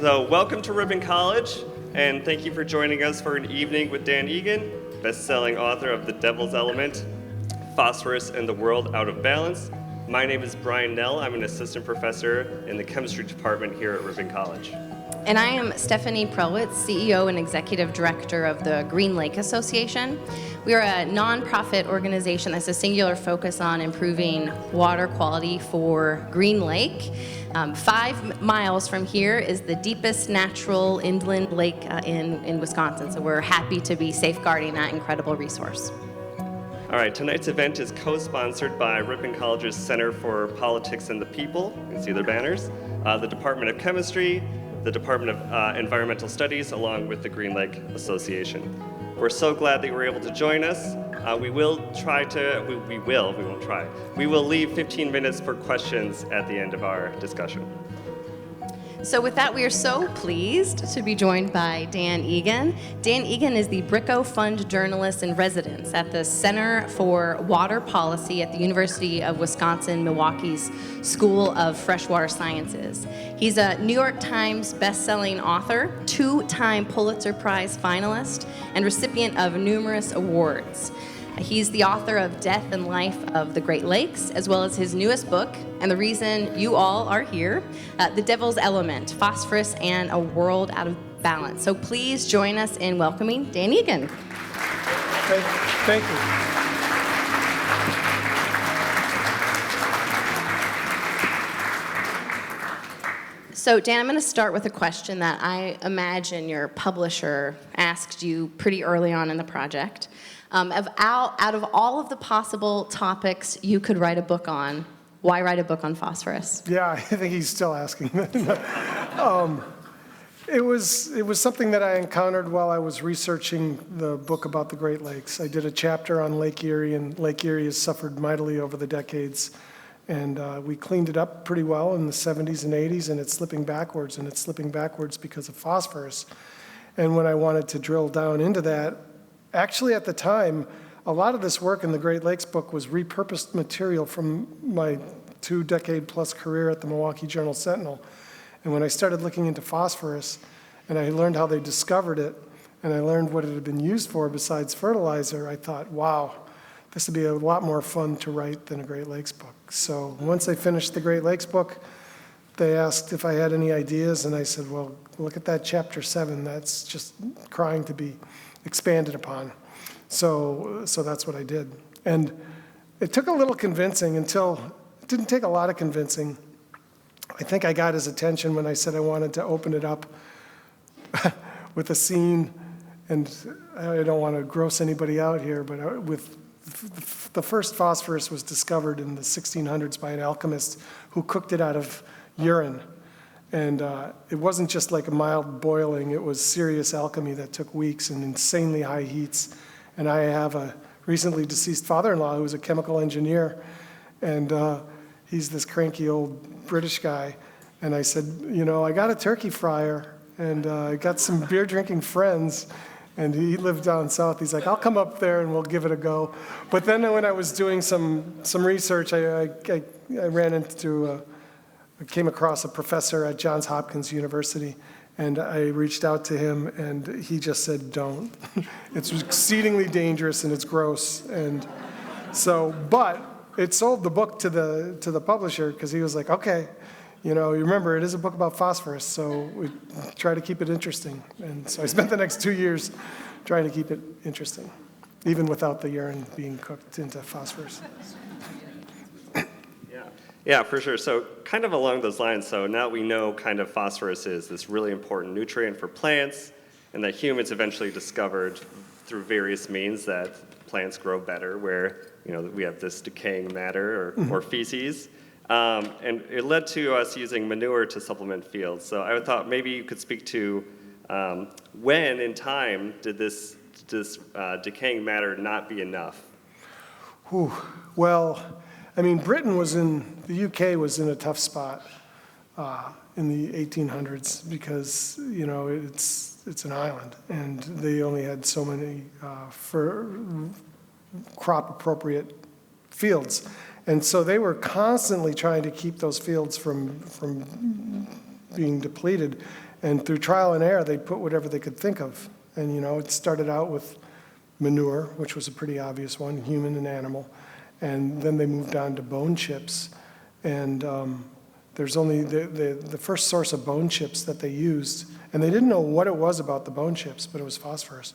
So welcome to Ripon College, and thank you for joining us for an evening with Dan Egan, best-selling author of The Devil's Element, Phosphorus and the World Out of Balance. My name is Brian Nell. I'm an assistant professor in the chemistry department here at Ripon College. And I am Stephanie Prelwitz, CEO and Executive Director of the Green Lake Association. We are a nonprofit organization that's a singular focus on improving water quality for Green Lake. 5 miles from here is the deepest natural inland lake in Wisconsin, so we're happy to be safeguarding that incredible resource. All right, tonight's event is co-sponsored by Ripon College's Center for Politics and the People. You can see their banners. The Department of Chemistry, the Department of Environmental Studies, along with the Green Lake Association. We're so glad that you were able to join us. We will leave 15 minutes for questions at the end of our discussion. So with that, we are so pleased to be joined by Dan Egan. Dan Egan is the Bricko Fund Journalist in Residence at the Center for Water Policy at the University of Wisconsin-Milwaukee's School of Freshwater Sciences. He's a New York Times best-selling author, 2-time Pulitzer Prize finalist, and recipient of numerous awards. He's the author of Death and Life of the Great Lakes, as well as his newest book, and the reason you all are here, The Devil's Element, Phosphorus and a World Out of Balance. So please join us in welcoming Dan Egan. Thank you. So Dan, I'm going to start with a question that I imagine your publisher asked you pretty early on in the project. Out of all of the possible topics you could write a book on, why write a book on phosphorus? Yeah, I think he's still asking. It was something that I encountered while I was researching the book about the Great Lakes. I did a chapter on Lake Erie, and Lake Erie has suffered mightily over the decades. And we cleaned it up pretty well in the 70s and 80s, and it's slipping backwards, because of phosphorus. And when I wanted to drill down into that, actually, at the time, a lot of this work in the Great Lakes book was repurposed material from my 2-decade-plus career at the Milwaukee Journal-Sentinel. And when I started looking into phosphorus, and I learned how they discovered it, and I learned what it had been used for besides fertilizer, I thought, wow, this would be a lot more fun to write than a Great Lakes book. So once I finished the Great Lakes book, they asked if I had any ideas, and I said, well, look at that chapter 7. That's just crying to be expanded upon. So that's what I did. And it took a little convincing it didn't take a lot of convincing. I think I got his attention when I said I wanted to open it up with a scene, and I don't want to gross anybody out here, but the first phosphorus was discovered in the 1600s by an alchemist who cooked it out of urine. And it wasn't just like a mild boiling, it was serious alchemy that took weeks and insanely high heats. And I have a recently deceased father-in-law who was a chemical engineer, and he's this cranky old British guy. And I said, I got a turkey fryer, and I got some beer-drinking friends, and he lived down south. He's like, I'll come up there and we'll give it a go. But then when I was doing some research, I came across a professor at Johns Hopkins University, and I reached out to him, and he just said, don't. It's exceedingly dangerous and it's gross. And so, but it sold the book to the publisher, because he was like, okay, you remember, it is a book about phosphorus, so we try to keep it interesting. And so I spent the next 2 years trying to keep it interesting, even without the urine being cooked into phosphorus. Yeah, for sure. So kind of along those lines, so now we know kind of phosphorus is this really important nutrient for plants, and that humans eventually discovered through various means that plants grow better, where we have this decaying matter or feces. And it led to us using manure to supplement fields. So I thought maybe you could speak to when in time did this decaying matter not be enough? Well, Britain the UK was in a tough spot in the 1800s because, it's an island, and they only had so many crop-appropriate fields. And so they were constantly trying to keep those fields from being depleted. And through trial and error, they put whatever they could think of. And, it started out with manure, which was a pretty obvious one, human and animal. And then they moved on to bone chips. And there's only the first source of bone chips that they used, and they didn't know what it was about the bone chips, but it was phosphorus.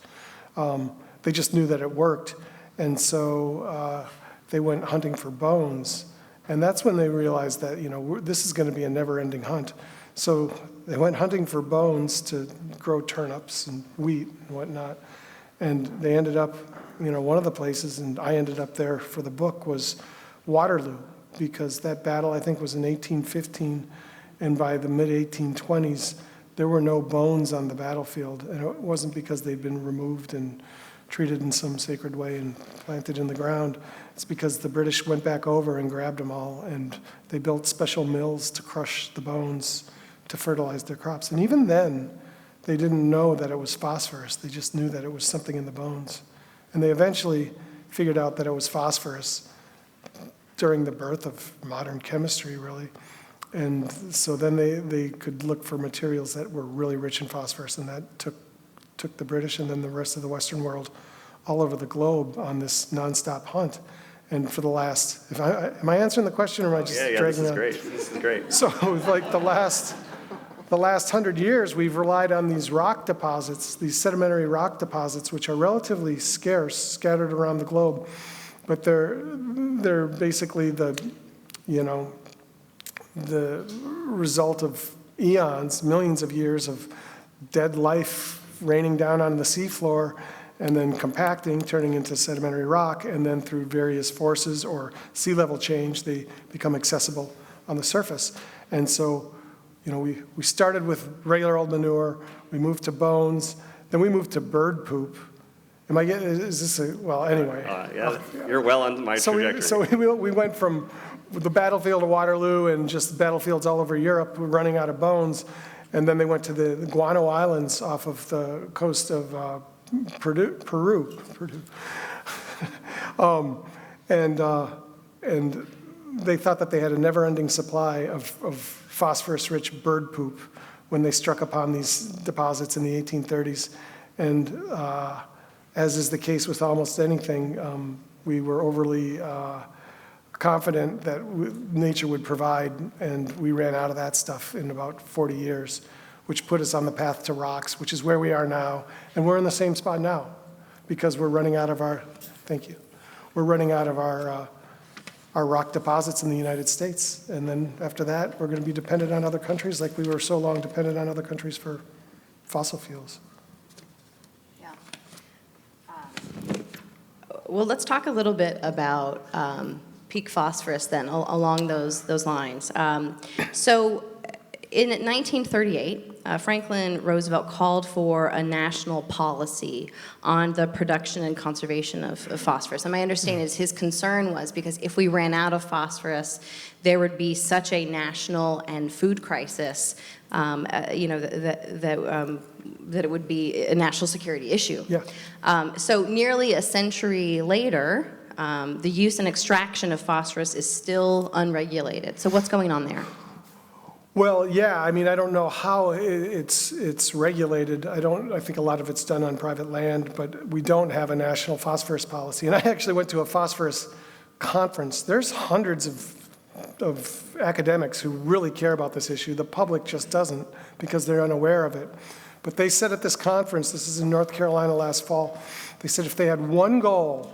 They just knew that it worked. And so they went hunting for bones. And that's when they realized that, this is going to be a never-ending hunt. So they went hunting for bones to grow turnips and wheat and whatnot. And they ended up, one of the places, and I ended up there for the book, was Waterloo, because that battle, I think, was in 1815. And by the mid-1820s, there were no bones on the battlefield. And it wasn't because they'd been removed and treated in some sacred way and planted in the ground. It's because the British went back over and grabbed them all, and they built special mills to crush the bones to fertilize their crops. And even then, they didn't know that it was phosphorus. They just knew that it was something in the bones. And they eventually figured out that it was phosphorus during the birth of modern chemistry, really. And so then they could look for materials that were really rich in phosphorus, and that took the British and then the rest of the Western world all over the globe on this nonstop hunt. And for the last, am I answering the question, or am I just dragging on? This is great. So like the last 100 years, we've relied on these rock deposits, these sedimentary rock deposits, which are relatively scarce, scattered around the globe. But they're basically the result of eons, millions of years of dead life raining down on the seafloor and then compacting, turning into sedimentary rock, and then through various forces or sea level change, they become accessible on the surface. And so, we started with regular old manure, we moved to bones, then we moved to bird poop. Anyway. You're well on my trajectory. So we went from the battlefield of Waterloo and just battlefields all over Europe, running out of bones, and then they went to the Guano Islands off of the coast of Peru. And they thought that they had a never-ending supply of phosphorus-rich bird poop when they struck upon these deposits in the 1830s. And as is the case with almost anything, we were overly confident that nature would provide, and we ran out of that stuff in about 40 years, which put us on the path to rocks, which is where we are now. And we're in the same spot now because we're running out of our rock deposits in the United States. And then after that, we're going to be dependent on other countries like we were so long dependent on other countries for fossil fuels. Yeah. Well, let's talk a little bit about peak phosphorus then, along those lines. So in 1938, Franklin Roosevelt called for a national policy on the production and conservation of phosphorus. And my understanding is his concern was because if we ran out of phosphorus, there would be such a national and food crisis, that it would be a national security issue. Yeah. So nearly a century later, the use and extraction of phosphorus is still unregulated. So what's going on there? Well, yeah, I don't know how it's regulated. I think a lot of it's done on private land, but we don't have a national phosphorus policy. And I actually went to a phosphorus conference. There's hundreds of academics who really care about this issue. The public just doesn't because they're unaware of it. But they said at this conference, this is in North Carolina last fall, they said if they had one goal,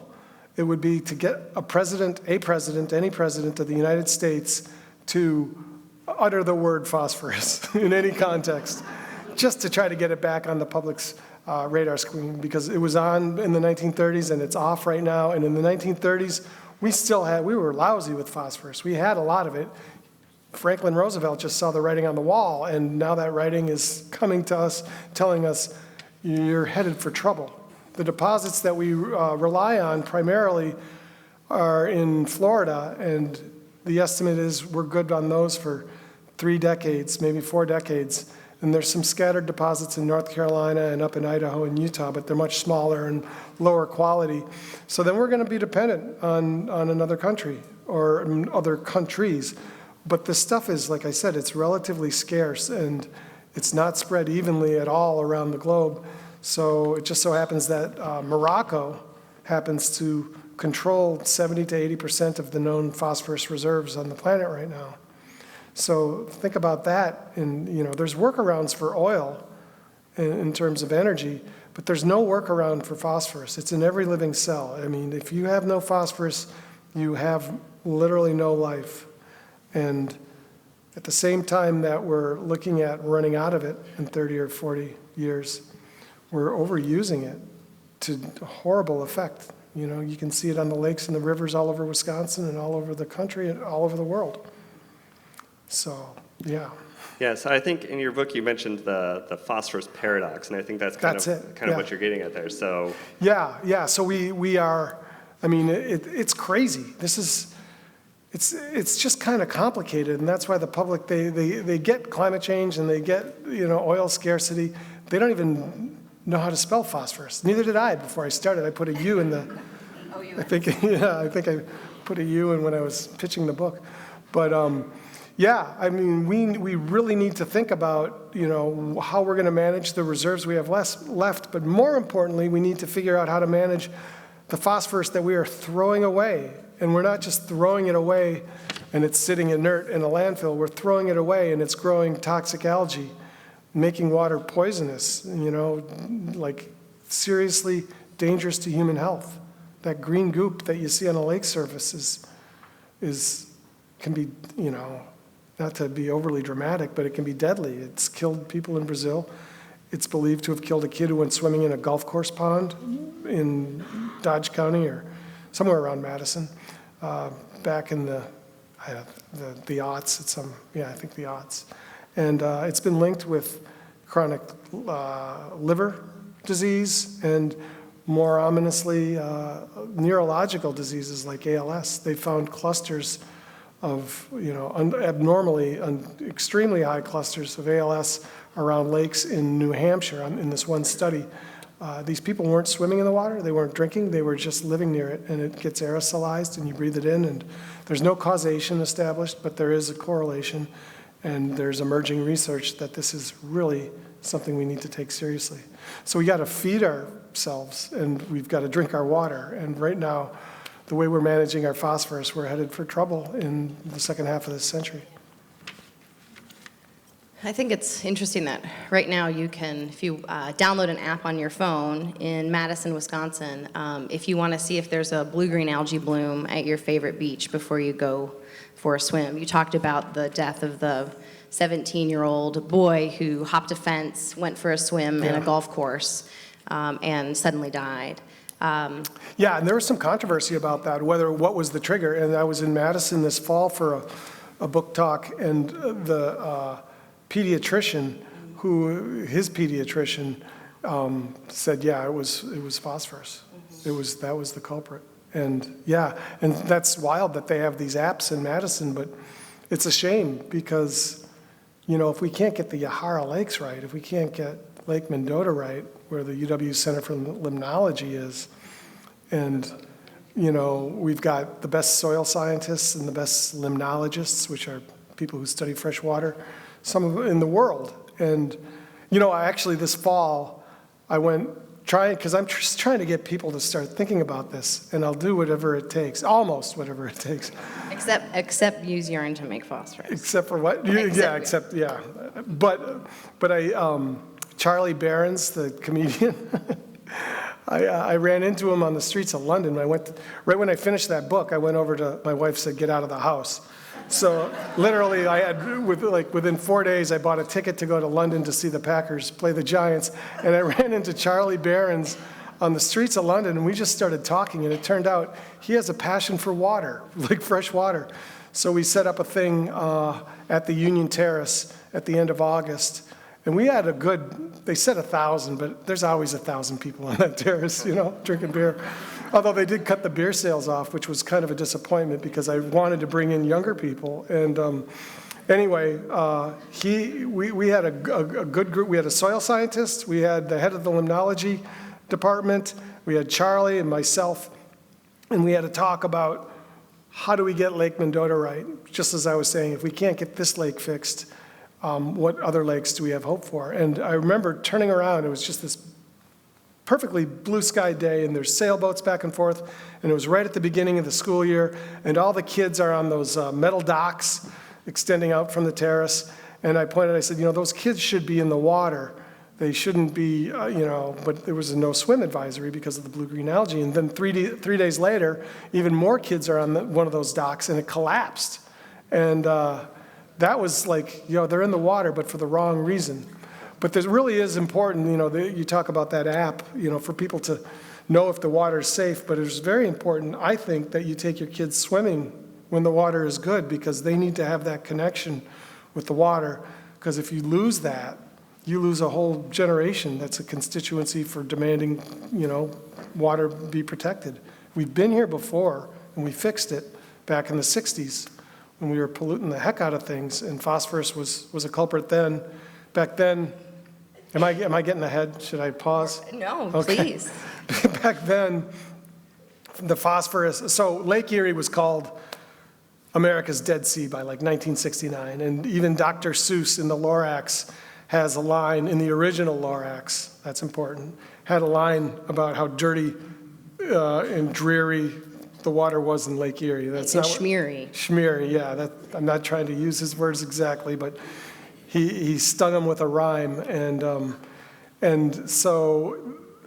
it would be to get any president of the United States to utter the word phosphorus in any context, just to try to get it back on the public's radar screen, because it was on in the 1930s and it's off right now. And in the 1930s, we were lousy with phosphorus. We had a lot of it. Franklin Roosevelt just saw the writing on the wall, and now that writing is coming to us, telling us you're headed for trouble. The deposits that we rely on primarily are in Florida, and the estimate is we're good on those for 3 decades, maybe 4 decades. And there's some scattered deposits in North Carolina and up in Idaho and Utah, but they're much smaller and lower quality. So then we're going to be dependent on another country or other countries. But this stuff is, like I said, it's relatively scarce, and it's not spread evenly at all around the globe. So it just so happens that Morocco happens to control 70 to 80% of the known phosphorus reserves on the planet right now. So think about that. And, there's workarounds for oil in terms of energy, but there's no workaround for phosphorus. It's in every living cell. I mean, if you have no phosphorus, you have literally no life. And at the same time that we're looking at running out of it in 30 or 40 years, we're overusing it to horrible effect. You can see it on the lakes and the rivers all over Wisconsin and all over the country and all over the world. So, yeah. Yeah, so I think in your book you mentioned the phosphorus paradox, and I think that's kind of what you're getting at there. So yeah. So we are. I mean, it's crazy. It's just kind of complicated, and that's why the public they get climate change and they get oil scarcity. They don't even know how to spell phosphorus. Neither did I before I started. I put a U in the. Oh, you. I think I put a U in when I was pitching the book, but. Yeah, I mean, we really need to think about, how we're going to manage the reserves we have left. But more importantly, we need to figure out how to manage the phosphorus that we are throwing away. And we're not just throwing it away and it's sitting inert in a landfill. We're throwing it away and it's growing toxic algae, making water poisonous, like seriously dangerous to human health. That green goop that you see on a lake surface can be, not to be overly dramatic, but it can be deadly. It's killed people in Brazil. It's believed to have killed a kid who went swimming in a golf course pond in Dodge County or somewhere around Madison back in the aughts. I think the aughts. And it's been linked with chronic liver disease and, more ominously, neurological diseases like ALS. They found clusters of, abnormally, extremely high clusters of ALS around lakes in New Hampshire in this one study. These people weren't swimming in the water, they weren't drinking, they were just living near it, and it gets aerosolized and you breathe it in, and there's no causation established, but there is a correlation, and there's emerging research that this is really something we need to take seriously. So we got to feed ourselves, and we've got to drink our water, and right now, the way we're managing our phosphorus, we're headed for trouble in the second half of this century. I think it's interesting that right now you can, if you download an app on your phone in Madison, Wisconsin, if you want to see if there's a blue-green algae bloom at your favorite beach before you go for a swim. You talked about the death of the 17-year-old boy who hopped a fence, went for a swim in a golf course, and suddenly died. Yeah, and there was some controversy about that, what was the trigger. And I was in Madison this fall for a book talk, and the pediatrician, his pediatrician said, yeah, it was phosphorus. That was the culprit. And yeah, and that's wild that they have these apps in Madison, but it's a shame because, if we can't get the Yahara Lakes right, if we can't get Lake Mendota right, where the UW Center for Limnology is, and we've got the best soil scientists and the best limnologists, which are people who study fresh water, in the world. And actually this fall I went because I'm just trying to get people to start thinking about this, and I'll do whatever it takes, almost whatever it takes. Except use urine to make phosphorus. Except for what? Yeah. But Charlie Berens, the comedian, I ran into him on the streets of London. Right when I finished that book, I went over to, my wife said, get out of the house. So literally I had, within 4 days, I bought a ticket to go to London to see the Packers play the Giants. And I ran into Charlie Berens on the streets of London, and we just started talking. And it turned out he has a passion for water, like fresh water. So we set up a thing at the Union Terrace at the end of August. And we had they said 1,000, but there's always 1,000 people on that terrace, drinking beer. Although they did cut the beer sales off, which was kind of a disappointment because I wanted to bring in younger people. And anyway, we had a good group. We had a soil scientist. We had the head of the limnology department. We had Charlie and myself. And we had to talk about how do we get Lake Mendota right? Just as I was saying, if we can't get this lake fixed, what other lakes do we have hope for? And I remember turning around, it was just this perfectly blue sky day, and there's sailboats back and forth, and it was right at the beginning of the school year, and all the kids are on those metal docks extending out from the terrace, and I said, those kids should be in the water. They shouldn't be, but there was a no swim advisory because of the blue-green algae, and then 3 days later, even more kids are on one of those docks, and it collapsed, and that was like, they're in the water, but for the wrong reason. But this really is important, you talk about that app, for people to know if the water is safe, but it's very important, I think, that you take your kids swimming when the water is good, because they need to have that connection with the water, because if you lose that, you lose a whole generation that's a constituency for demanding, water be protected. We've been here before, and we fixed it back in the 60s when we were polluting the heck out of things, and phosphorus was a culprit then. Back then, am I getting ahead? Should I pause? No, Okay. please. Back then, the phosphorus, so Lake Erie was called America's Dead Sea by like 1969, and even Dr. Seuss in the Lorax has a line, in the original Lorax, that's important, had a line about how dirty and dreary the water was in Lake Erie. That's And not schmeary. Schmeary, yeah. I'm not trying to use his words exactly, but he stung him with a rhyme, and so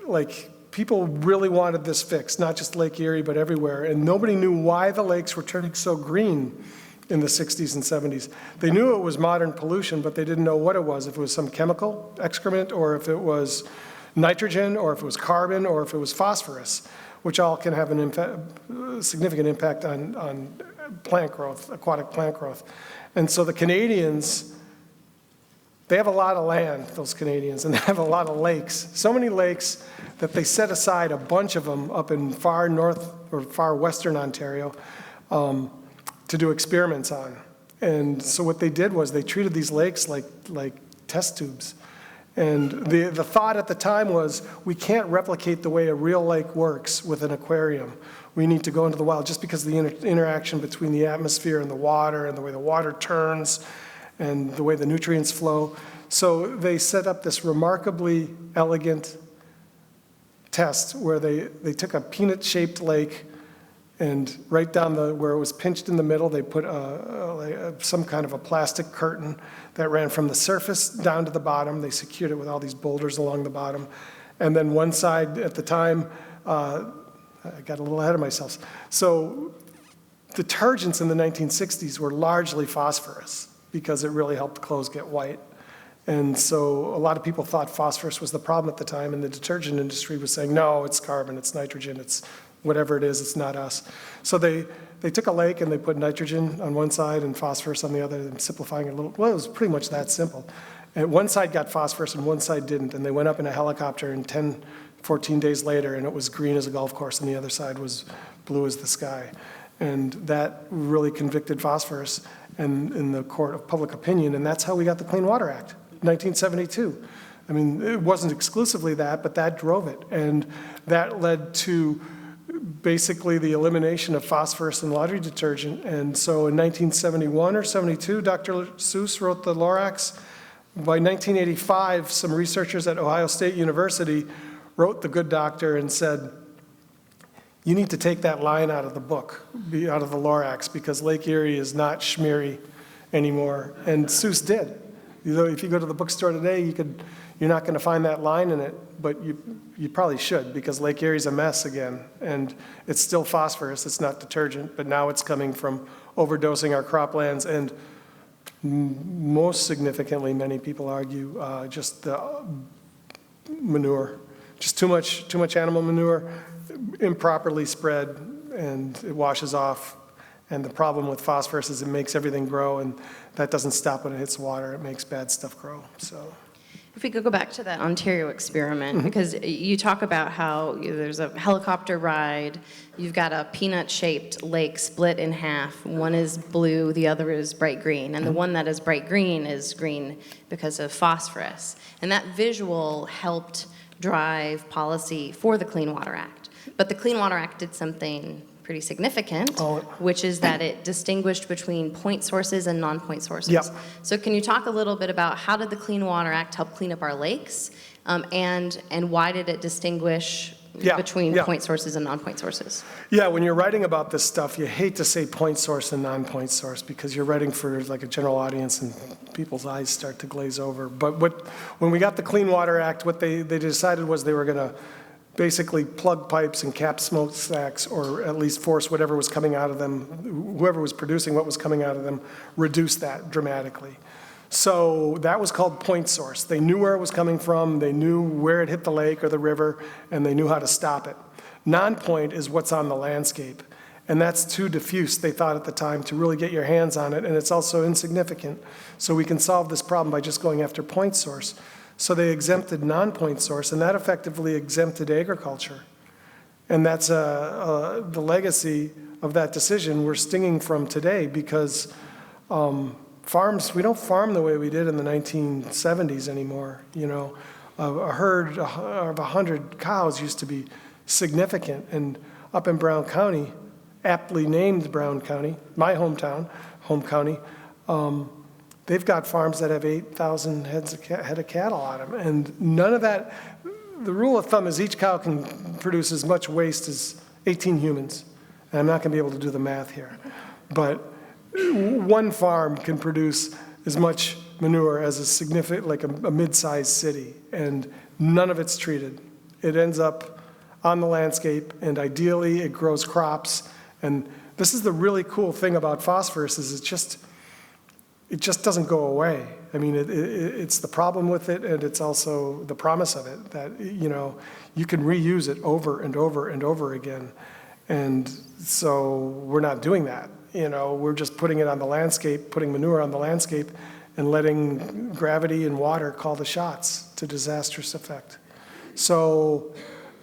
like people really wanted this fixed, not just Lake Erie, but everywhere, and nobody knew why the lakes were turning so green in the 60s and 70s. They knew it was modern pollution, but they didn't know what it was, if it was some chemical excrement, or if it was nitrogen, or if it was carbon, or if it was phosphorus, which all can have a significant impact on plant growth, aquatic plant growth. And so the Canadians, they have a lot of land, those Canadians, and they have a lot of lakes. So many lakes that they set aside a bunch of them up in far north or far western Ontario to do experiments on. And so what they did was they treated these lakes like test tubes. And the thought at the time was, we can't replicate the way a real lake works with an aquarium. We need to go into the wild, just because of the interaction between the atmosphere and the water, and the way the water turns, and the way the nutrients flow. So they set up this remarkably elegant test where they took a peanut-shaped lake, and right down where it was pinched in the middle, they put some kind of a plastic curtain that ran from the surface down to the bottom. They secured it with all these boulders along the bottom. And then one side, at the time, I got a little ahead of myself. So detergents in the 1960s were largely phosphorus, because it really helped clothes get white. And so a lot of people thought phosphorus was the problem at the time, and the detergent industry was saying, no, it's carbon, it's nitrogen, it's whatever it is, it's not us. So they took a lake and they put nitrogen on one side and phosphorus on the other, and simplifying it a little. Well, it was pretty much that simple. And one side got phosphorus and one side didn't, and they went up in a helicopter, and 10, 14 days later, and it was green as a golf course, and the other side was blue as the sky. And that really convicted phosphorus in the court of public opinion, and that's how we got the Clean Water Act, 1972. I mean, it wasn't exclusively that, but that drove it, and that led to basically the elimination of phosphorus in laundry detergent. And so in 1971 or 72, Dr. Seuss wrote the Lorax. By 1985, some researchers at Ohio State University wrote The Good Doctor and said, you need to take that line out of the book, out of the Lorax, because Lake Erie is not schmeary anymore. And Seuss did. If you go to the bookstore today, you're not going to find that line in it, but you probably should, because Lake Erie's a mess again. And it's still phosphorus, it's not detergent, but now it's coming from overdosing our croplands, and most significantly, many people argue, just the manure. Just too much animal manure, improperly spread, and it washes off. And the problem with phosphorus is it makes everything grow, and that doesn't stop when it hits water. It makes bad stuff grow. So, if we could go back to that Ontario experiment, because you talk about how there's a helicopter ride, you've got a peanut-shaped lake split in half. One is blue, the other is bright green, and the one that is bright green is green because of phosphorus. And that visual helped drive policy for the Clean Water Act. But the Clean Water Act did something pretty significant, Oh. which is that it distinguished between point sources and non-point sources. Yep. So can you talk a little bit about how did the Clean Water Act help clean up our lakes, and why did it distinguish between Yeah. point sources and non-point sources? Yeah, when you're writing about this stuff, you hate to say point source and non-point source because you're writing for like a general audience and people's eyes start to glaze over. But when we got the Clean Water Act, what they decided was they were going to basically plug pipes and cap smokestacks, or at least force whatever was coming out of them, whoever was producing what was coming out of them, reduce that dramatically. So that was called point source. They knew where it was coming from, they knew where it hit the lake or the river, and they knew how to stop it. Non-point is what's on the landscape, and that's too diffuse, they thought at the time, to really get your hands on it, and it's also insignificant. So we can solve this problem by just going after point source. So they exempted non-point source, and that effectively exempted agriculture. And that's the legacy of that decision we're stinging from today, because farms, we don't farm the way we did in the 1970s anymore. You know, a herd of 100 cows used to be significant. And up in Brown County, aptly named Brown County, my hometown, home county, they've got farms that have 8,000 head of cattle on them. And none of that, the rule of thumb is each cow can produce as much waste as 18 humans. And I'm not going to be able to do the math here. But one farm can produce as much manure as a significant, like a mid-sized city, and none of it's treated. It ends up on the landscape, and ideally it grows crops. And this is the really cool thing about phosphorus, is it just doesn't go away. I mean, it's the problem with it, and it's also the promise of it, that, you know, you can reuse it over and over and over again. And so we're not doing that. You know, we're just putting it on the landscape, putting manure on the landscape, and letting gravity and water call the shots to disastrous effect. So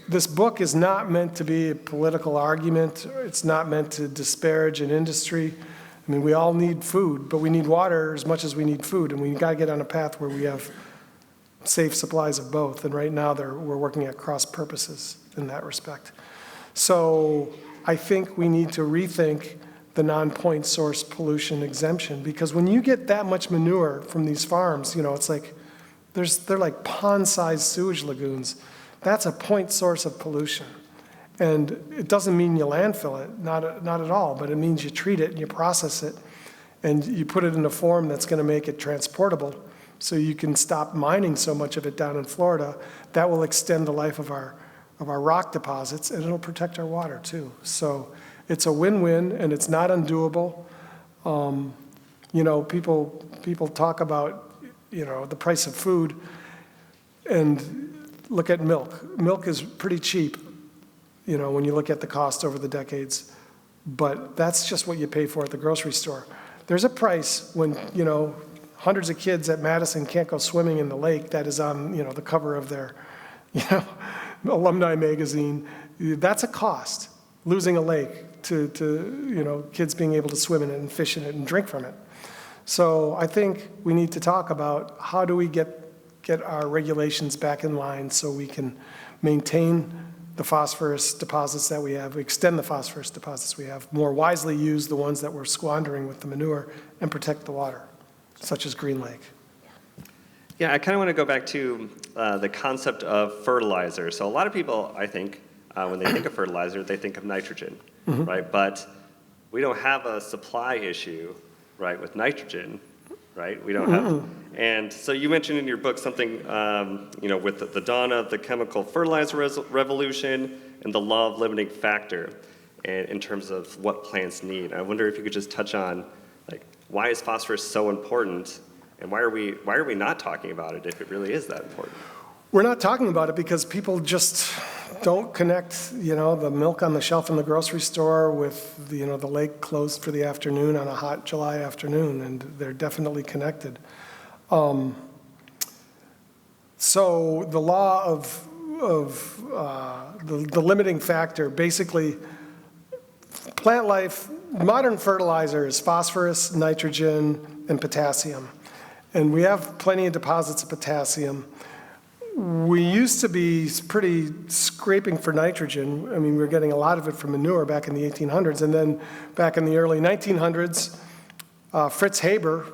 this book is not meant to be a political argument. It's not meant to disparage an industry. I mean, we all need food, but we need water as much as we need food, and we've got to get on a path where we have safe supplies of both. And right now we're working at cross purposes in that respect. So I think we need to rethink the non-point source pollution exemption, because when you get that much manure from these farms, you know, it's like they're like pond-sized sewage lagoons. That's a point source of pollution. And it doesn't mean you landfill it, not at all, but it means you treat it and you process it and you put it in a form that's going to make it transportable so you can stop mining so much of it down in Florida. That will extend the life of our rock deposits, and it'll protect our water too. So it's a win-win, and it's not undoable. You know, people talk about, you know, the price of food, and look at milk. Milk is pretty cheap, you know, when you look at the cost over the decades, but that's just what you pay for at the grocery store. There's a price when, you know, hundreds of kids at Madison can't go swimming in the lake that is on, you know, the cover of their, you know, alumni magazine. That's a cost, losing a lake to you know, kids being able to swim in it and fish in it and drink from it. So I think we need to talk about how do we get our regulations back in line so we can maintain the phosphorus deposits that we have, extend the phosphorus deposits we have, more wisely use the ones that we're squandering with the manure, and protect the water, such as Green Lake. Yeah, I kind of want to go back to the concept of fertilizer. So a lot of people, I think, when they think of fertilizer, they think of nitrogen, right? But we don't have a supply issue, right, with nitrogen, right? We don't have. And so you mentioned in your book something, you know, with the dawn of the chemical fertilizer revolution and the law of limiting factor, and in terms of what plants need. I wonder if you could just touch on, like, why is phosphorus so important, and why are we not talking about it if it really is that important? We're not talking about it because people just don't connect, you know, the milk on the shelf in the grocery store with, you know, the lake closed for the afternoon on a hot July afternoon, and they're definitely connected. So the law of the limiting factor, basically, plant life, modern fertilizer is phosphorus, nitrogen, and potassium. And we have plenty of deposits of potassium. we used to be pretty scraping for nitrogen. I mean, we were getting a lot of it from manure back in the 1800s. And then back in the early 1900s, Fritz Haber,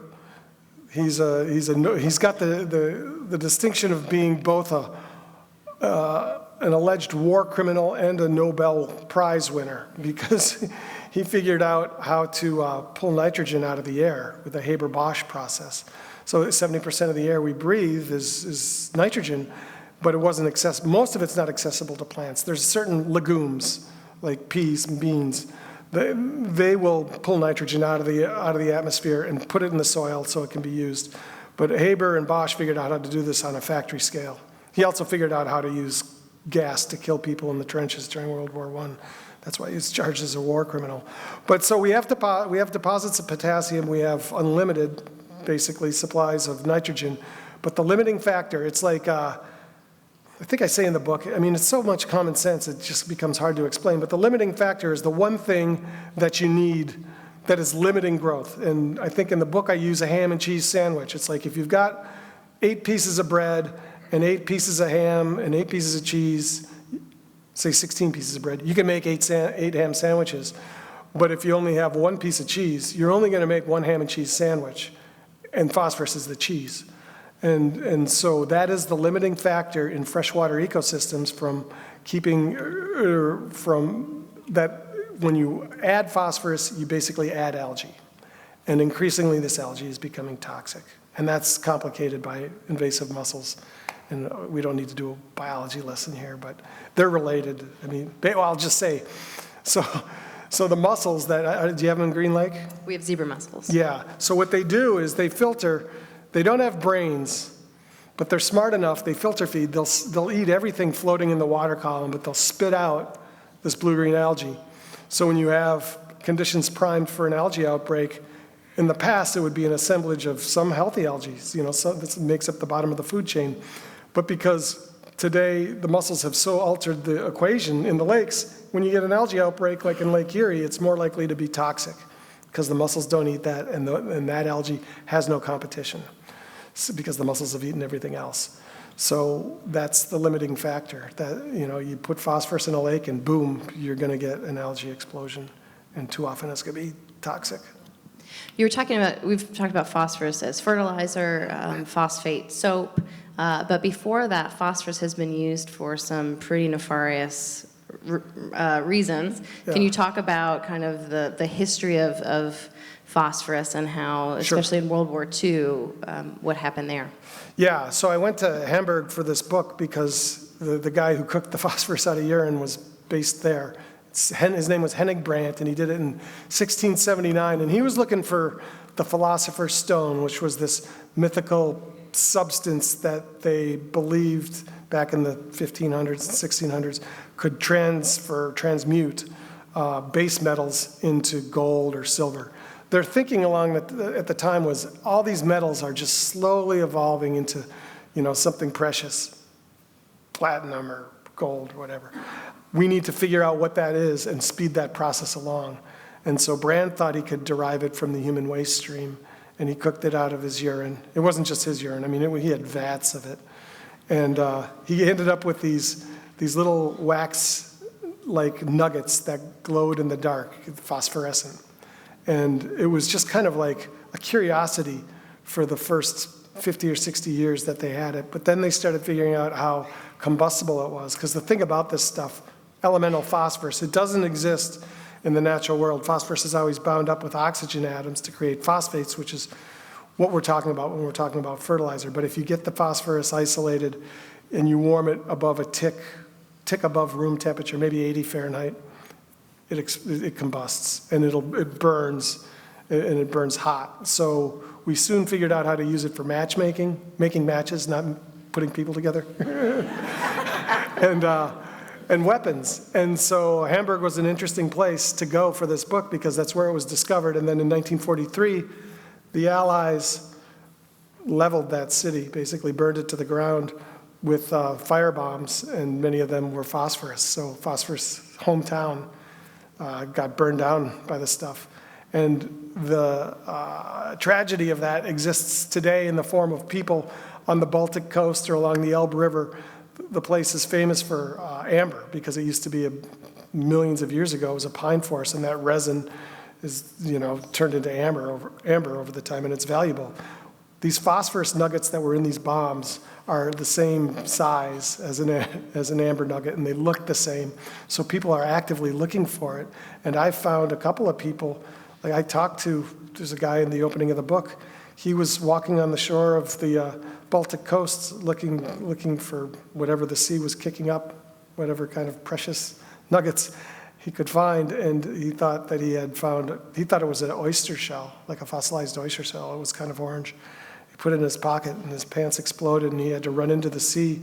he's got the distinction of being both an alleged war criminal and a Nobel Prize winner, because he figured out how to pull nitrogen out of the air with the Haber-Bosch process. So 70% of the air we breathe is nitrogen, but it wasn't accessible. Most of it's not accessible to plants. There's certain legumes, like peas and beans, they will pull nitrogen out of the atmosphere and put it in the soil so it can be used. But Haber and Bosch figured out how to do this on a factory scale. He also figured out how to use gas to kill people in the trenches during World War I. That's why he's charged as a war criminal. But so we have deposits of potassium. We have unlimited, basically, supplies of nitrogen. But the limiting factor, it's like, I think I say in the book, I mean, it's so much common sense, it just becomes hard to explain. But the limiting factor is the one thing that you need that is limiting growth. And I think in the book I use a ham and cheese sandwich. It's like if you've got 8 pieces of bread and 8 pieces of ham and 8 pieces of cheese, say 16 pieces of bread, you can make 8 ham sandwiches. But if you only have 1 piece of cheese, you're only going to make 1 ham and cheese sandwich. And phosphorus is the cheese. And so that is the limiting factor in freshwater ecosystems from keeping, from that when you add phosphorus, you basically add algae. And increasingly this algae is becoming toxic. And that's complicated by invasive mussels. And we don't need to do a biology lesson here, but they're related. I mean, I'll just say, so the mussels that, do you have them in Green Lake? We have zebra mussels. Yeah, so what they do is they filter, they don't have brains, but they're smart enough, they filter feed, they'll eat everything floating in the water column, but they'll spit out this blue-green algae. So when you have conditions primed for an algae outbreak, in the past it would be an assemblage of some healthy algae, so this makes up the bottom of the food chain. But because today the mussels have so altered the equation in the lakes, when you get an algae outbreak like in Lake Erie, it's more likely to be toxic because the mussels don't eat that, and that algae has no competition because the mussels have eaten everything else. So that's the limiting factor, that you put phosphorus in a lake and boom, you're going to get an algae explosion, and too often it's going to be toxic. We've talked about phosphorus as fertilizer, phosphate soap, but before that, phosphorus has been used for some pretty nefarious reasons. Yeah. Can you talk about kind of the history of phosphorus and how, especially in World War II, what happened there? Yeah, so I went to Hamburg for this book because the guy who cooked the phosphorus out of urine was based there. His name was Hennig Brandt, and he did it in 1679, and he was looking for the philosopher's stone, which was this mythical substance that they believed back in the 1500s and 1600s could transmute base metals into gold or silver. Their thinking at the time was all these metals are just slowly evolving into, something precious, platinum or gold, whatever. We need to figure out what that is and speed that process along. And so Brand thought he could derive it from the human waste stream, and he cooked it out of his urine. It wasn't just his urine. I mean, he had vats of it. And he ended up with these little wax-like nuggets that glowed in the dark, phosphorescent. And it was just kind of like a curiosity for the first 50 or 60 years that they had it. But then they started figuring out how combustible it was. Because the thing about this stuff, elemental phosphorus, it doesn't exist in the natural world. Phosphorus is always bound up with oxygen atoms to create phosphates, which is what we're talking about when we're talking about fertilizer. But if you get the phosphorus isolated and you warm it above a tick above room temperature, maybe 80 Fahrenheit, it combusts and it burns, and it burns hot. So we soon figured out how to use it for matchmaking, making matches, not putting people together, and weapons. And so Hamburg was an interesting place to go for this book because that's where it was discovered. And then in 1943, the Allies leveled that city, basically burned it to the ground with fire bombs, and many of them were phosphorus. So Phosphorus' hometown got burned down by this stuff. And tragedy of that exists today in the form of people on the Baltic coast or along the Elbe River. The place is famous for amber because it used to be millions of years ago. It was a pine forest, and that resin is, turned into amber over the time, and it's valuable. These phosphorus nuggets that were in these bombs are the same size as an amber nugget, and they look the same. So people are actively looking for it. And I found a couple of people, like I talked to, there's a guy in the opening of the book. He was walking on the shore of the Baltic coast looking for whatever the sea was kicking up, whatever kind of precious nuggets he could find, and he thought that he thought it was an oyster shell, like a fossilized oyster shell. It was kind of orange. He put it in his pocket, and his pants exploded, and he had to run into the sea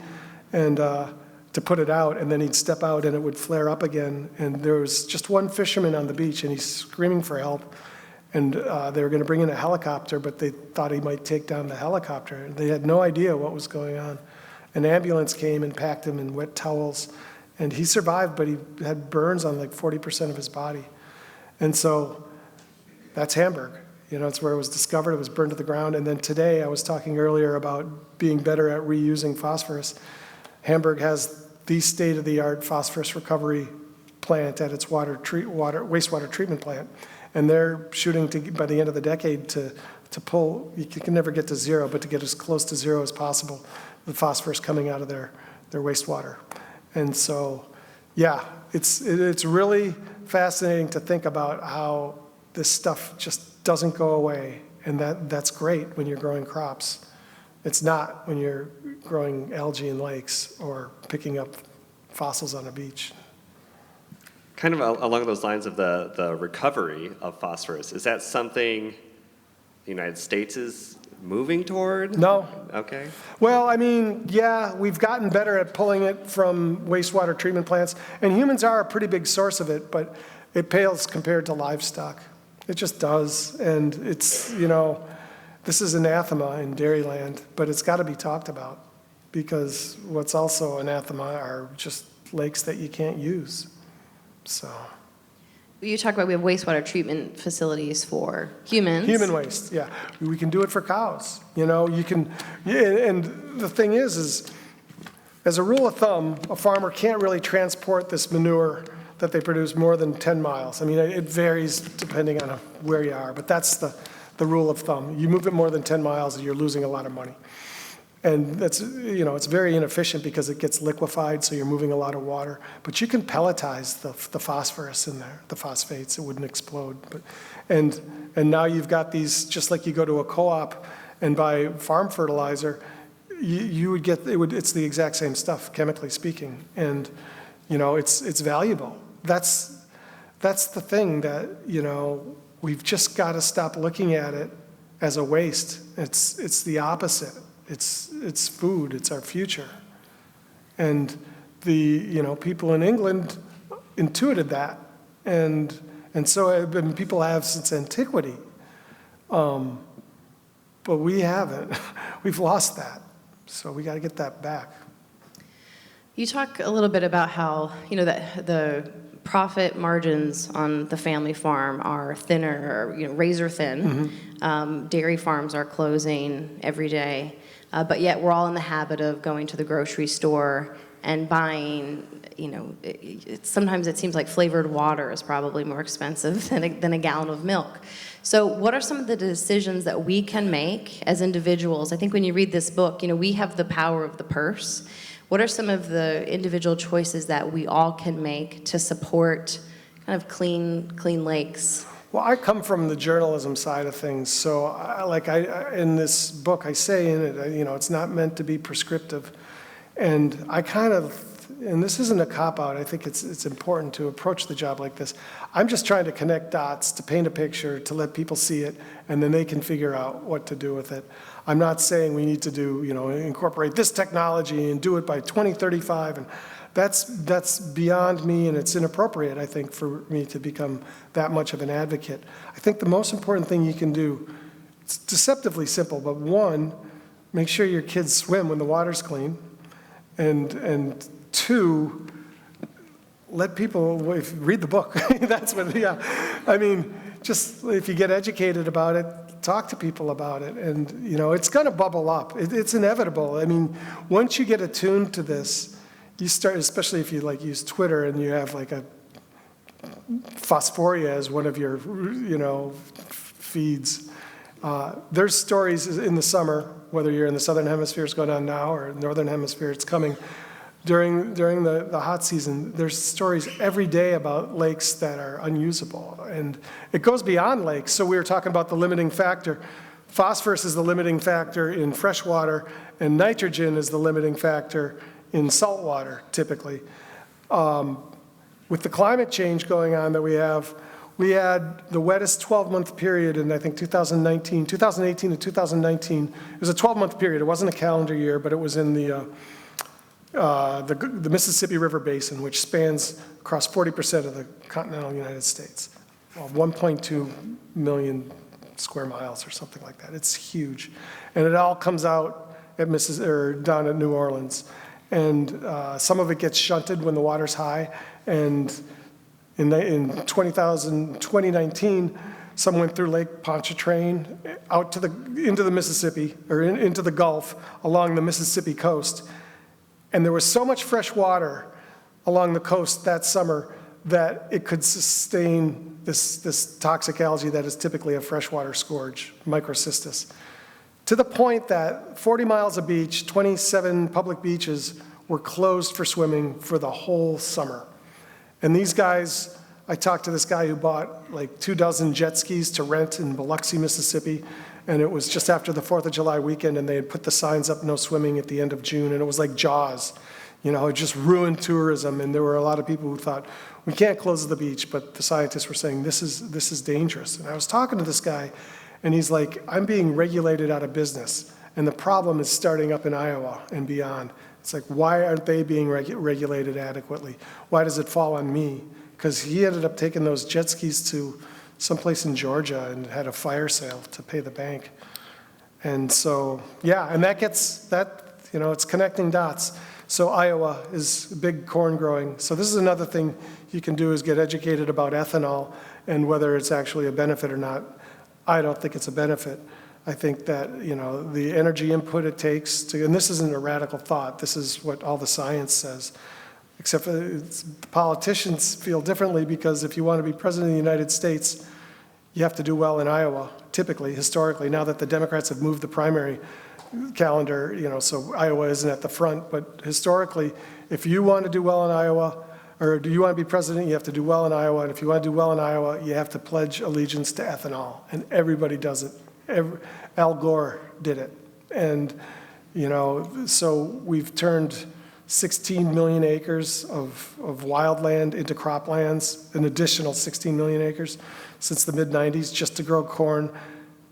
and to put it out, and then he'd step out, and it would flare up again. And there was just one fisherman on the beach, and he's screaming for help. And they were going to bring in a helicopter, but they thought he might take down the helicopter. They had no idea what was going on. An ambulance came and packed him in wet towels. And he survived, but he had burns on like 40% of his body. And so that's Hamburg. It's where it was discovered. It was burned to the ground. And then today, I was talking earlier about being better at reusing phosphorus. Hamburg has the state-of-the-art phosphorus recovery plant at its wastewater treatment plant. And they're shooting by the end of the decade to pull, you can never get to zero, but to get as close to zero as possible, the phosphorus coming out of their wastewater. And so, yeah, it's really fascinating to think about how this stuff just doesn't go away. And that's great when you're growing crops. It's not when you're growing algae in lakes or picking up fossils on a beach. Kind of along those lines of the recovery of phosphorus, is that something the United States is moving toward? No. Okay. Well, yeah, we've gotten better at pulling it from wastewater treatment plants, and humans are a pretty big source of it, but it pales compared to livestock. It just does, and it's, this is anathema in Dairyland, but it's got to be talked about, because what's also anathema are just lakes that you can't use. So. You talk about we have wastewater treatment facilities for humans. Human waste, yeah. We can do it for cows. You can, and the thing is as a rule of thumb, a farmer can't really transport this manure that they produce more than 10 miles. It varies depending on where you are, but that's the rule of thumb. You move it more than 10 miles and you're losing a lot of money. And that's, it's very inefficient because it gets liquefied, so you're moving a lot of water. But you can pelletize the phosphorus in there, the phosphates. It wouldn't explode. And now you've got these, just like you go to a co-op and buy farm fertilizer, you would get, it's the exact same stuff, chemically speaking. And, it's valuable. That's the thing that, we've just got to stop looking at it as a waste. It's the opposite. It's food, it's our future. And the people in England intuited that. And so people have since antiquity. But we haven't. We've lost that. So we got to get that back. You talk a little bit about how, that the profit margins on the family farm are thinner, or, razor thin. Mm-hmm. Dairy farms are closing every day. But yet we're all in the habit of going to the grocery store and buying, sometimes it seems like flavored water is probably more expensive than a gallon of milk. So what are some of the decisions that we can make as individuals? I think when you read this book, we have the power of the purse. What are some of the individual choices that we all can make to support kind of clean lakes? Well, I come from the journalism side of things, so in this book, I say in it, it's not meant to be prescriptive, and and this isn't a cop-out. I think it's important to approach the job like this. I'm just trying to connect dots, to paint a picture, to let people see it, and then they can figure out what to do with it. I'm not saying we need to incorporate this technology and do it by 2035, and that's beyond me, and it's inappropriate, I think, for me to become that much of an advocate. I think the most important thing you can do, it's deceptively simple, but one, make sure your kids swim when the water's clean, and two, let people read the book. That's what, yeah. just if you get educated about it, talk to people about it, and it's going to bubble up. It's inevitable. I mean, once you get attuned to this, you start, especially if you use Twitter and you have a Phosphoria as one of your feeds. There's stories in the summer, whether you're in the southern hemisphere, it's going on now, or northern hemisphere, it's coming. During the hot season, there's stories every day about lakes that are unusable. And it goes beyond lakes. So we were talking about the limiting factor. Phosphorus is the limiting factor in fresh water, and nitrogen is the limiting factor in salt water, typically. With the climate change going on that we had the wettest 12-month period in, I think, 2018 to 2019. It was a 12-month period. It wasn't a calendar year, but it was in the Mississippi River Basin, which spans across 40% of the continental United States. 1.2 million square miles or something like that. It's huge. And it all comes out at down at New Orleans. And some of it gets shunted when the water's high. And in 2019, some went through Lake Pontchartrain out into the Mississippi, or into the Gulf along the Mississippi coast. And there was so much fresh water along the coast that summer that it could sustain this toxic algae that is typically a freshwater scourge, microcystis, to the point that 40 miles of beach, 27 public beaches were closed for swimming for the whole summer. And these guys, I talked to this guy who bought 24 jet skis to rent in Biloxi, Mississippi, and it was just after the 4th of July weekend, and they had put the signs up, no swimming, at the end of June, and it was like Jaws. It just ruined tourism, and there were a lot of people who thought, we can't close the beach, but the scientists were saying, this is dangerous. And I was talking to this guy, and he's like, I'm being regulated out of business, and the problem is starting up in Iowa and beyond. It's like, why aren't they being regulated adequately? Why does it fall on me? Because he ended up taking those jet skis to someplace in Georgia and had a fire sale to pay the bank. And so, yeah, and it's connecting dots. So Iowa is big corn growing. So this is another thing you can do, is get educated about ethanol and whether it's actually a benefit or not. I don't think it's a benefit. I think that, the energy input it takes to, and this isn't a radical thought, this is what all the science says, except for the politicians feel differently, because if you want to be president of the United States, you have to do well in Iowa, typically, historically. Now that the Democrats have moved the primary calendar, so Iowa isn't at the front, but historically, if you want to do well in Iowa, or do you want to be president, you have to do well in Iowa, and if you want to do well in Iowa, you have to pledge allegiance to ethanol, and everybody does it. Al Gore did it. And, so we've turned 16 million acres of wildland into croplands, an additional 16 million acres since the mid-90s, just to grow corn,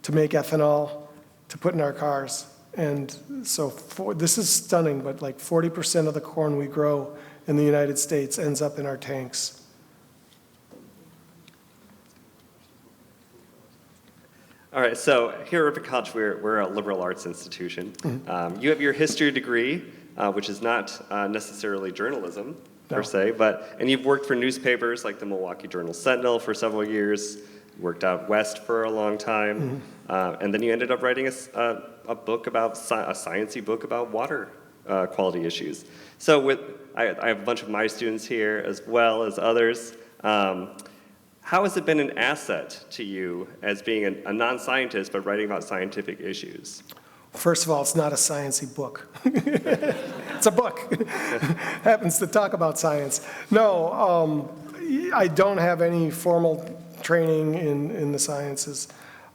to make ethanol, to put in our cars. And so this is stunning, but 40% of the corn we grow in the United States ends up in our tanks. All right, so here at Ripon College, we're a liberal arts institution. Mm-hmm. You have your history degree, which is not necessarily journalism per se, and you've worked for newspapers like the Milwaukee Journal-Sentinel for several years, worked out west for a long time, and then you ended up writing a book about, a sciencey book about water quality issues. So I have a bunch of my students here as well as others. How has it been an asset to you as being a non-scientist but writing about scientific issues? First of all, it's not a sciencey book. It's a book. Happens to talk about science. No, I don't have any formal training in the sciences,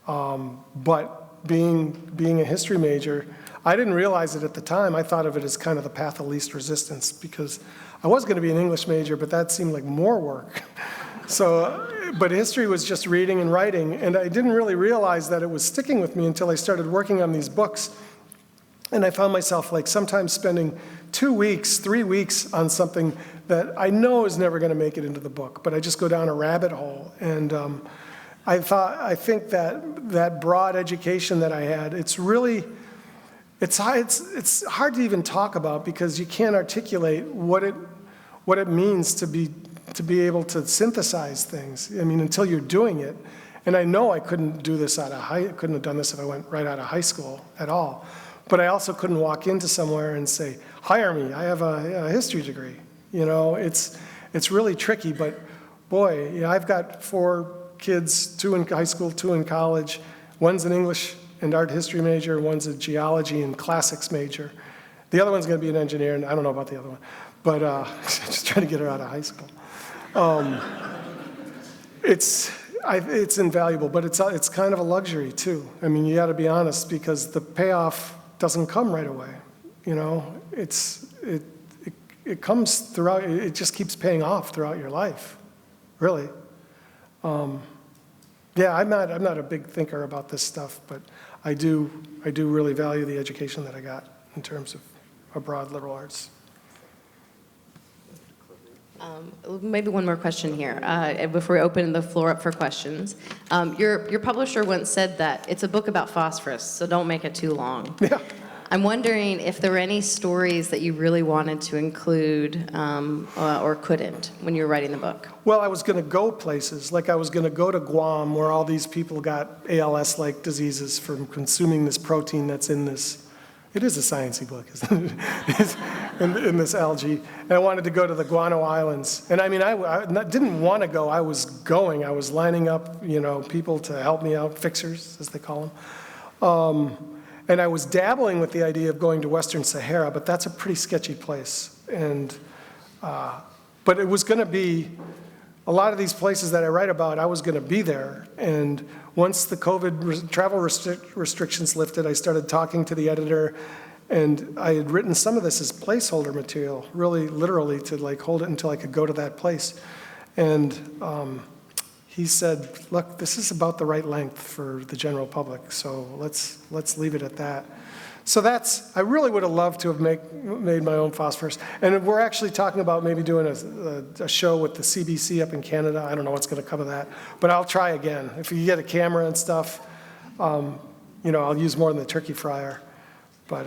but being a history major, I didn't realize it at the time. I thought of it as kind of the path of least resistance, because I was going to be an English major, but that seemed like more work. So, but history was just reading and writing, and I didn't really realize that it was sticking with me until I started working on these books. And I found myself sometimes spending 2 weeks, 3 weeks on something that I know is never going to make it into the book, but I just go down a rabbit hole. And I think that broad education that I had, it's hard to even talk about, because you can't articulate what it means to be able to synthesize things. I mean, until you're doing it. And I know I couldn't do this couldn't have done this if I went right out of high school at all. But I also couldn't walk into somewhere and say, hire me, I have a history degree. You know, it's really tricky, but boy, you know, I've got 4 kids, 2 in high school, 2 in college. One's an English and art history major, one's a geology and classics major. The other one's gonna be an engineer, and I don't know about the other one, but just trying to get her out of high school. It's invaluable, but it's kind of a luxury too. I mean, you gotta be honest, because the payoff doesn't come right away. You know, it comes throughout, it just keeps paying off throughout your life, really. Yeah, I'm not a big thinker about this stuff, but I do really value the education that I got in terms of a broad liberal arts. Maybe one more question here before we open the floor up for questions. Your publisher once said that it's a book about phosphorus, so don't make it too long. Yeah. I'm wondering if there were any stories that you really wanted to include or couldn't when you were writing the book. Well, I was going to go places. Like I was going to go to Guam, where all these people got ALS-like diseases from consuming this protein that's in this. It is a sciencey book, isn't it? It's in this algae. And I wanted to go to the Guano Islands. And I mean, I didn't want to go. I was going. I was lining up, you know, people to help me out, fixers, as they call them. And I was dabbling with the idea of going to Western Sahara, but that's a pretty sketchy place. And, but it was going to be, a lot of these places that I write about, I was going to be there. And once the COVID travel restrictions lifted, I started talking to the editor, and I had written some of this as placeholder material, really literally to like hold it until I could go to that place. And he said, look, this is about the right length for the general public, so let's leave it at that. So I really would have loved to have made my own phosphorus. And we're actually talking about maybe doing a show with the CBC up in Canada. I don't know what's going to come of that, but I'll try again. If you get a camera and stuff, you know, I'll use more than the turkey fryer. But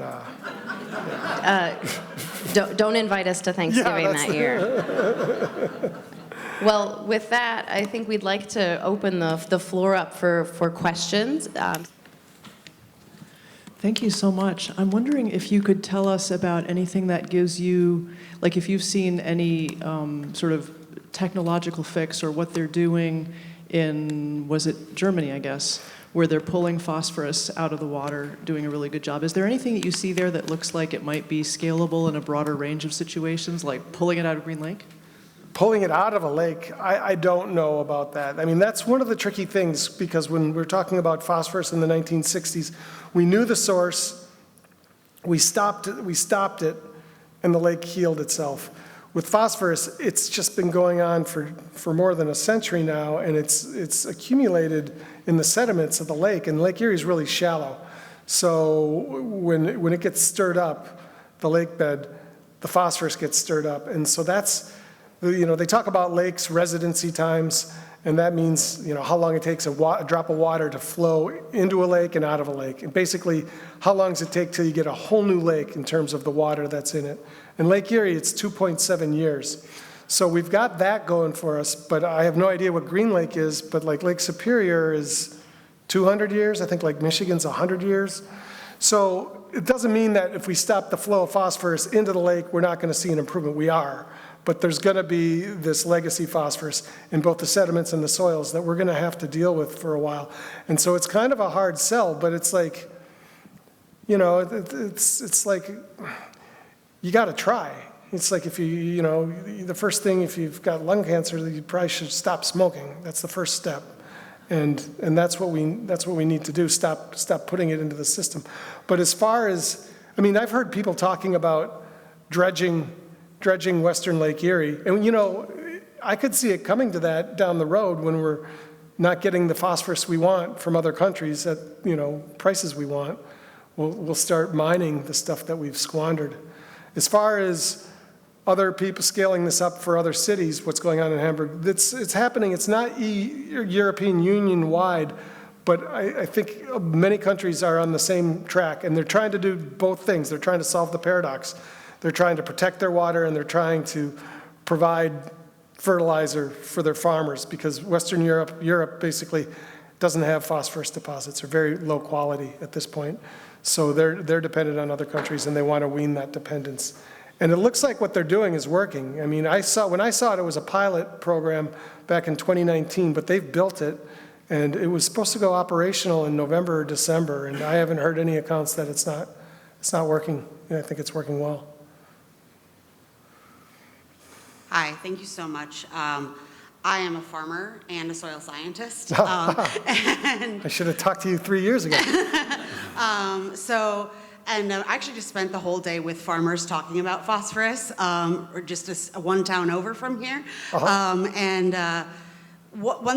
Don't invite us to Thanksgiving that year. Well, with that, I think we'd like to open the floor up for questions. Thank you so much. I'm wondering if you could tell us about anything that gives you, like if you've seen any sort of technological fix or what they're doing in, was it Germany, I guess, where they're pulling phosphorus out of the water, doing a really good job. Is there anything that you see there that looks like it might be scalable in a broader range of situations, like pulling it out of Green Lake? Pulling it out of a lake, I don't know about that. I mean, that's one of the tricky things, because when we're talking about phosphorus in the 1960s, we knew the source, we stopped it, and the lake healed itself. With phosphorus, it's just been going on for more than a century now, and it's accumulated in the sediments of the lake, and Lake Erie is really shallow. So when it gets stirred up, the lake bed, the phosphorus gets stirred up, and so that's, you know, they talk about lakes residency times, and that means, you know, how long it takes a drop of water to flow into a lake and out of a lake. And basically, how long does it take till you get a whole new lake in terms of the water that's in it? In Lake Erie, it's 2.7 years. So we've got that going for us, but I have no idea what Green Lake is, but like Lake Superior is 200 years. I think like Michigan's 100 years. So it doesn't mean that if we stop the flow of phosphorus into the lake, we're not going to see an improvement. We are. But there's going to be this legacy phosphorus in both the sediments and the soils that we're going to have to deal with for a while. And so it's kind of a hard sell, but it's like, you know, it's like, you got to try. It's like if you know, the first thing, if you've got lung cancer, you probably should stop smoking. That's the first step. And that's what we need to do, stop putting it into the system. But as far as, I mean, I've heard people talking about dredging Western Lake Erie. And, you know, I could see it coming to that down the road when we're not getting the phosphorus we want from other countries at, you know, prices we want. We'll start mining the stuff that we've squandered. As far as other people scaling this up for other cities, what's going on in Hamburg, it's happening. It's not European Union wide, but I think many countries are on the same track, and they're trying to do both things. They're trying to solve the paradox. They're trying to protect their water, and they're trying to provide fertilizer for their farmers, because Western Europe basically doesn't have phosphorus deposits, or very low quality at this point. So they're dependent on other countries, and they want to wean that dependence. And it looks like what they're doing is working. I mean, when I saw it, it was a pilot program back in 2019, but they've built it, and it was supposed to go operational in November or December, and I haven't heard any accounts that it's not working. I think it's working well. Hi, thank you so much. I am a farmer and a soil scientist. And I should have talked to you 3 years ago. I actually just spent the whole day with farmers talking about phosphorus, or just one town over from here. One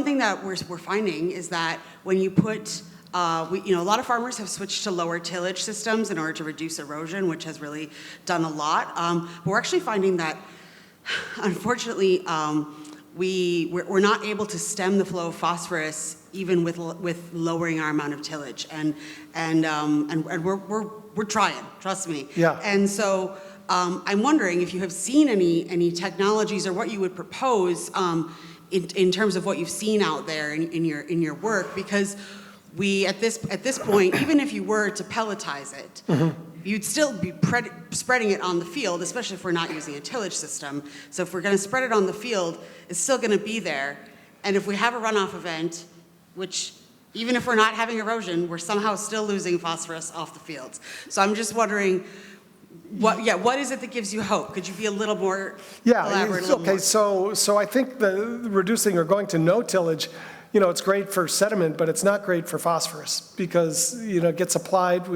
thing that we're finding is that when you put, a lot of farmers have switched to lower tillage systems in order to reduce erosion, which has really done a lot. But we're actually finding that, unfortunately, we're not able to stem the flow of phosphorus even with lowering our amount of tillage, and we're trying, trust me. Yeah. And so I'm wondering if you have seen any technologies or what you would propose in terms of what you've seen out there in your work, because we at this point, even if you were to pelletize it, you'd still be spreading it on the field, especially if we're not using a tillage system. So if we're going to spread it on the field, it's still going to be there. And if we have a runoff event, which even if we're not having erosion, we're somehow still losing phosphorus off the fields. So I'm just wondering, what is it that gives you hope? Could you be a little more elaborate? Okay. So I think the reducing or going to no tillage, it's great for sediment, but it's not great for phosphorus because it gets applied.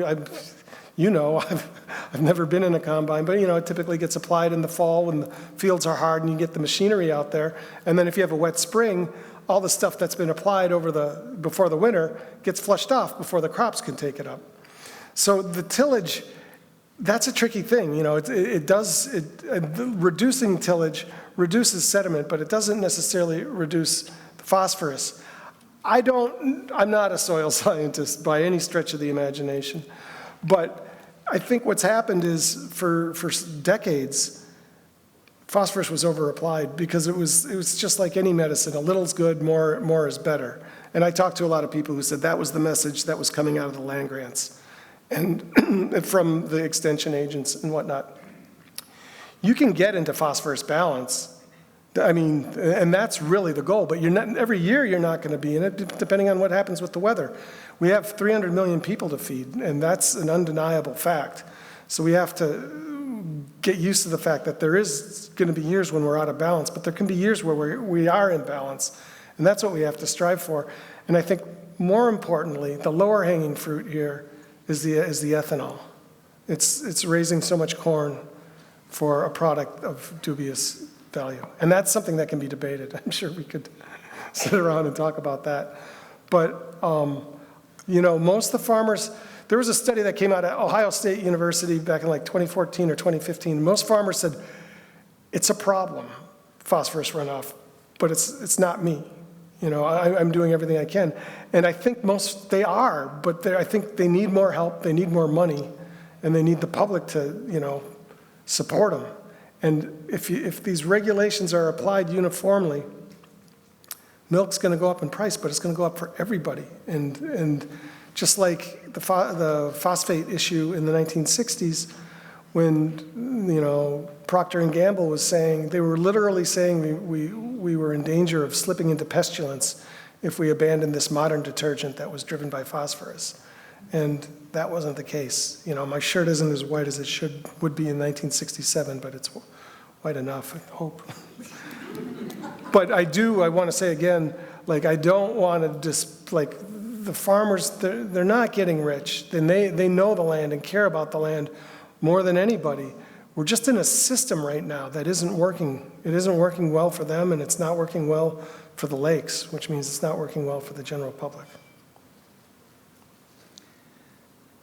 I've never been in a combine, but it typically gets applied in the fall when the fields are hard and you get the machinery out there. And then if you have a wet spring, all the stuff that's been applied before the winter gets flushed off before the crops can take it up. So the tillage, that's a tricky thing. Reducing tillage reduces sediment, but it doesn't necessarily reduce the phosphorus. I'm not a soil scientist by any stretch of the imagination, but I think what's happened is for decades, phosphorus was over-applied because it was just like any medicine. A little's good, more is better. And I talked to a lot of people who said that was the message that was coming out of the land grants and from the extension agents and whatnot. You can get into phosphorus balance. And that's really the goal, but every year you're not going to be in it, depending on what happens with the weather. We have 300 million people to feed, and that's an undeniable fact. So we have to get used to the fact that there is going to be years when we're out of balance, but there can be years where we are in balance, and that's what we have to strive for. And I think more importantly, the lower hanging fruit here is the ethanol. It's raising so much corn for a product of dubious value, and that's something that can be debated. I'm sure we could sit around and talk about that, but most of the farmers. There was a study that came out at Ohio State University back in like 2014 or 2015. Most farmers said, it's a problem, phosphorus runoff, but it's not me. I'm doing everything I can. And I think they are, but I think they need more help, they need more money, and they need the public to, support them. And if these regulations are applied uniformly, milk's gonna go up in price, but it's gonna go up for everybody. And just like the phosphate issue in the 1960s, when Procter & Gamble was saying, they were literally saying we were in danger of slipping into pestilence if we abandoned this modern detergent that was driven by phosphorus. And that wasn't the case. My shirt isn't as white as it would be in 1967, but it's white enough, I hope. But I want to say again, I don't want to the farmers, they're not getting rich. And they know the land and care about the land more than anybody. We're just in a system right now that isn't working. It isn't working well for them, and it's not working well for the lakes, which means it's not working well for the general public.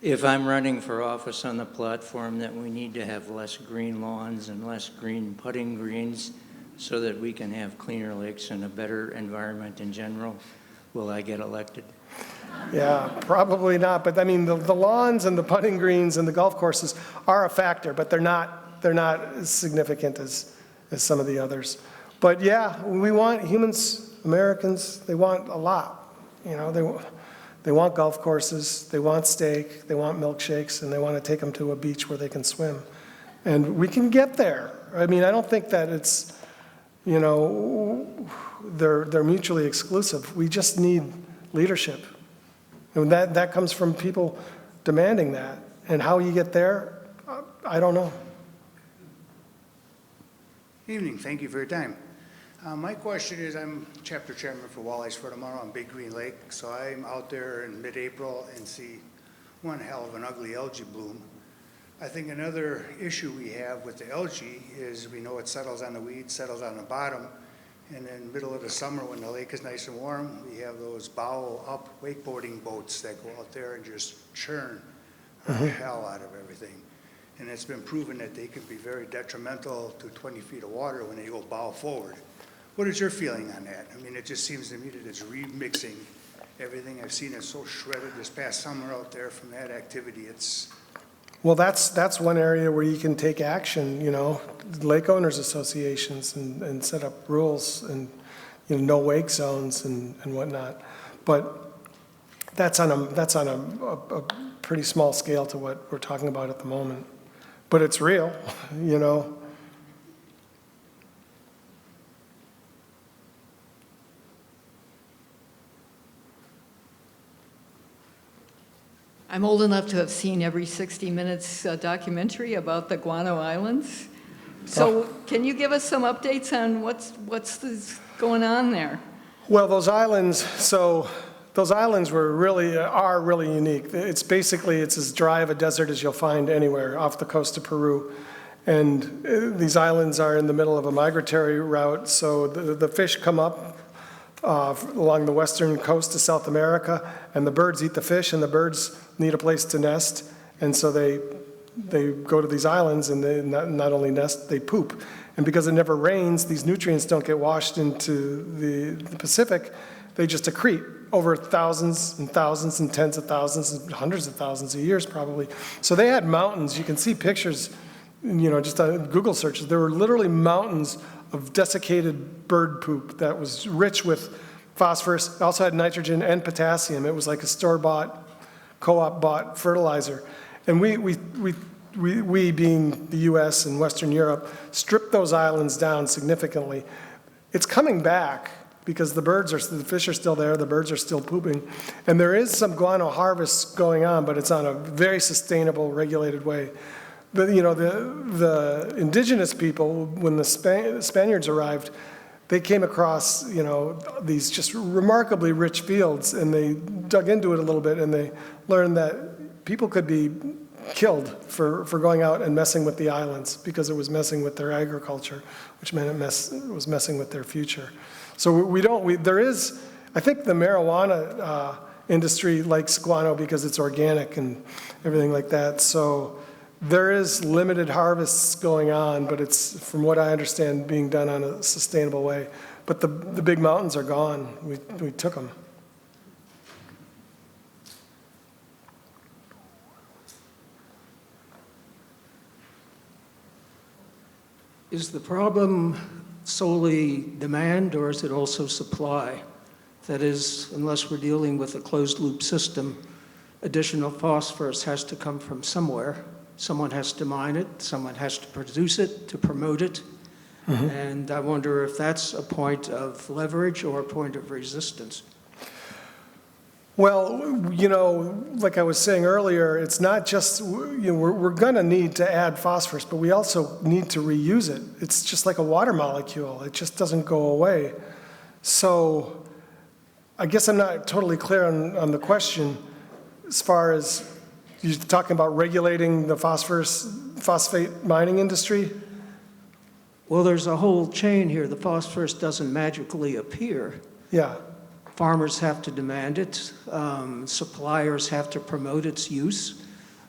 If I'm running for office on the platform that we need to have less green lawns and less green putting greens so that we can have cleaner lakes and a better environment in general, will I get elected? Yeah, probably not. But the lawns and the putting greens and the golf courses are a factor, but they're not as significant as some of the others. But yeah, we want humans, Americans, they want a lot. You know, they want golf courses, they want steak, they want milkshakes, and they want to take them to a beach where they can swim. And we can get there. I mean, I don't think that it's, you know, they're mutually exclusive. We just need leadership. And that comes from people demanding that. And how you get there, I don't know. Evening, thank you for your time. My question is, I'm chapter chairman for Walleyes for Tomorrow on Big Green Lake, so I'm out there in mid-April and see one hell of an ugly algae bloom. I think another issue we have with the algae is we know it settles on the weeds, settles on the bottom, and then middle of the summer when the lake is nice and warm, we have those bow up wakeboarding boats that go out there and just churn the hell out of everything. And it's been proven that they can be very detrimental to 20 feet of water when they go bow forward. What is your feeling on that? I mean, it just seems to me that it's remixing everything. I've seen it so shredded this past summer out there from that activity. Well, that's one area where you can take action, you know, lake owners associations and set up rules and, you know, no wake zones and whatnot. But that's on a pretty small scale to what we're talking about at the moment. But it's real, you know. I'm old enough to have seen every 60 Minutes documentary about the Guano Islands. So can you give us some updates on what's going on there? Well, those islands are really unique. It's basically, it's as dry of a desert as you'll find anywhere off the coast of Peru. And these islands are in the middle of a migratory route, so the fish come up along the western coast of South America, and the birds eat the fish, and the birds need a place to nest, and so they go to these islands, and they not only nest, they poop. And because it never rains, these nutrients don't get washed into the Pacific, they just accrete over thousands and thousands and tens of thousands and hundreds of thousands of years probably. So they had mountains. You can see pictures, you know, just on Google searches. There were literally mountains of desiccated bird poop that was rich with phosphorus. It also had nitrogen and potassium. It was like a store-bought, co-op bought fertilizer. And we being the US and Western Europe, stripped those islands down significantly. It's coming back because the fish are still there, the birds are still pooping. And there is some guano harvest going on, but it's on a very sustainable, regulated way. But, you know, the indigenous people, when the Spaniards arrived, they came across, you know, these just remarkably rich fields, and they dug into it a little bit, and they learned that people could be killed for going out and messing with the islands because it was messing with their agriculture, which meant it was messing with their future. So there is, I think the marijuana industry likes guano because it's organic and everything like that. So there is limited harvests going on, but it's, from what I understand, being done on a sustainable way. But the big mountains are gone. We took them. Is the problem solely demand, or is it also supply? That is, unless we're dealing with a closed-loop system, additional phosphorus has to come from somewhere. Someone has to mine it, someone has to produce it, to promote it. And I wonder if that's a point of leverage or a point of resistance. Well, you know, like I was saying earlier, it's not just, you know, we're going to need to add phosphorus, but we also need to reuse it. It's just like a water molecule. It just doesn't go away. So I guess I'm not totally clear on the question as far as you're talking about regulating the phosphate mining industry. Well, there's a whole chain here. The phosphorus doesn't magically appear. Yeah. Farmers have to demand it. Suppliers have to promote its use.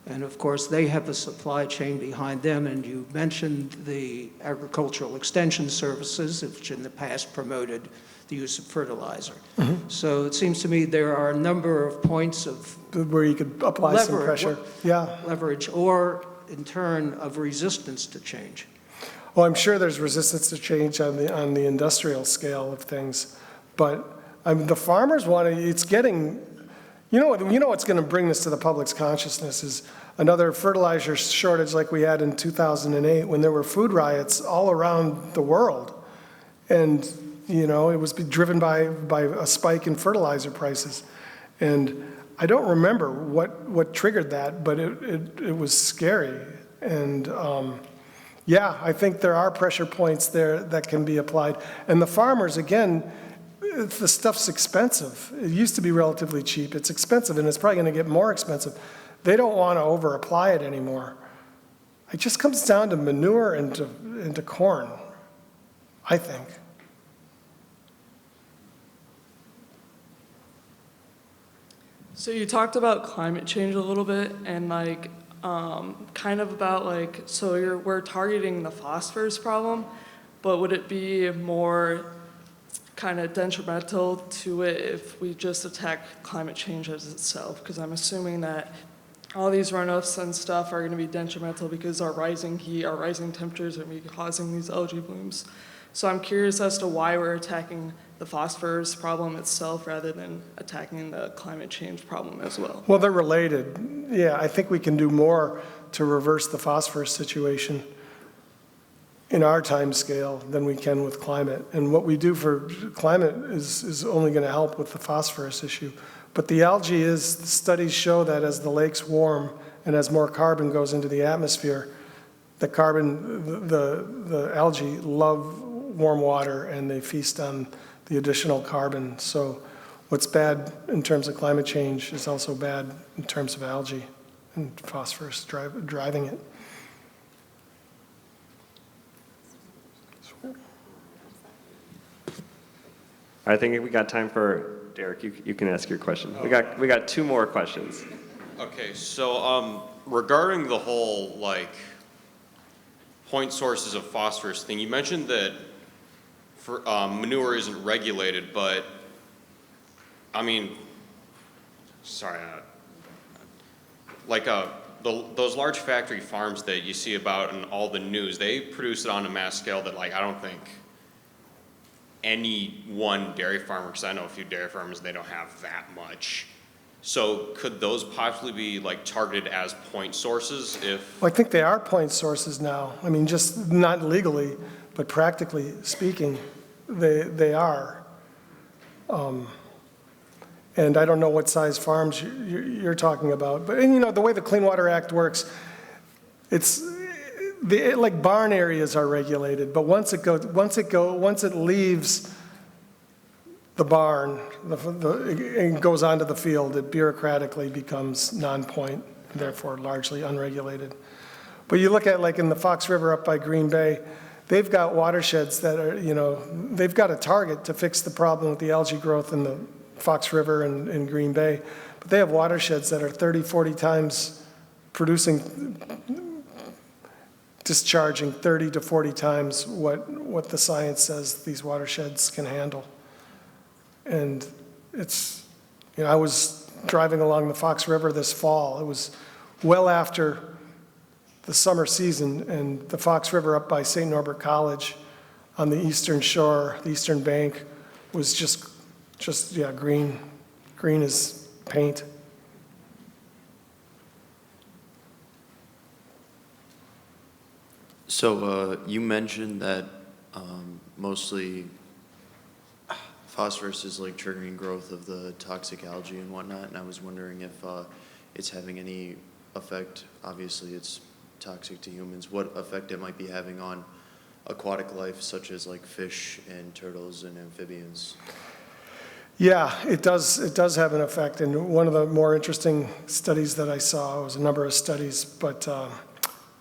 And of course, they have a supply chain behind them. And you mentioned the agricultural extension services, which in the past promoted the use of fertilizer. So it seems to me there are a number of points of where you could apply some pressure. Yeah. Leverage, or in turn of resistance to change. Well, I'm sure there's resistance to change on the industrial scale of things, but I mean, the farmers want to, it's getting, you know what's going to bring this to the public's consciousness is another fertilizer shortage like we had in 2008 when there were food riots all around the world. And, it was driven by a spike in fertilizer prices. And I don't remember what triggered that, but it was scary. And yeah, I think there are pressure points there that can be applied. And the farmers, again, the stuff's expensive. It used to be relatively cheap. It's expensive, and it's probably going to get more expensive. They don't want to over-apply it anymore. It just comes down to manure and to corn, I think. So you talked about climate change a little bit, and kind of about we're targeting the phosphorus problem, but would it be more kind of detrimental to it if we just attack climate change as itself? Because I'm assuming that all these runoffs and stuff are going to be detrimental because our rising heat, our rising temperatures are going to be causing these algae blooms. So I'm curious as to why we're attacking the phosphorus problem itself rather than attacking the climate change problem as well. Well, they're related. Yeah, I think we can do more to reverse the phosphorus situation in our time scale than we can with climate. And what we do for climate is only going to help with the phosphorus issue. But the algae is, the studies show that as the lakes warm and as more carbon goes into the atmosphere, the algae love warm water and they feast on the additional carbon. So what's bad in terms of climate change is also bad in terms of algae and phosphorus driving it. I think we got time for Derek. You can ask your question. We got two more questions. Okay, so regarding the whole point sources of phosphorus thing, you mentioned that manure isn't regulated, but I mean, sorry, those large factory farms that you see about in all the news, they produce it on a mass scale that I don't think any one dairy farmer, because I know a few dairy farmers, they don't have that much. So could those possibly be targeted as point sources if? Well, I think they are point sources now. I mean, just not legally, but practically speaking, they are. And I don't know what size farms you're talking about, but the way the Clean Water Act works, like barn areas are regulated, but once it leaves the barn and goes onto the field, it bureaucratically becomes non-point, therefore largely unregulated. But you look at in the Fox River up by Green Bay, they've got watersheds that are, they've got a target to fix the problem with the algae growth in the Fox River and Green Bay, but they have watersheds that are 30, 40 times discharging 30 to 40 times what the science says these watersheds can handle. And it's, I was driving along the Fox River this fall. It was well after the summer season, and the Fox River up by St. Norbert College on the eastern shore, the eastern bank, was just green as paint. So you mentioned that mostly phosphorus is triggering growth of the toxic algae and whatnot, and I was wondering if it's having any effect. Obviously it's toxic to humans. What effect it might be having on aquatic life, such as fish and turtles and amphibians? Yeah, it does have an effect, and one of the more interesting studies that I saw was a number of studies, but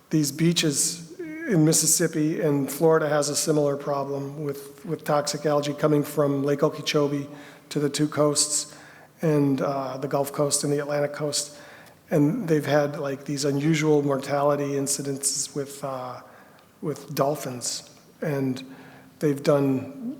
these beaches in Mississippi and Florida has a similar problem with toxic algae coming from Lake Okeechobee to the two coasts and the Gulf Coast and the Atlantic Coast. And they've had these unusual mortality incidents with dolphins. And they've done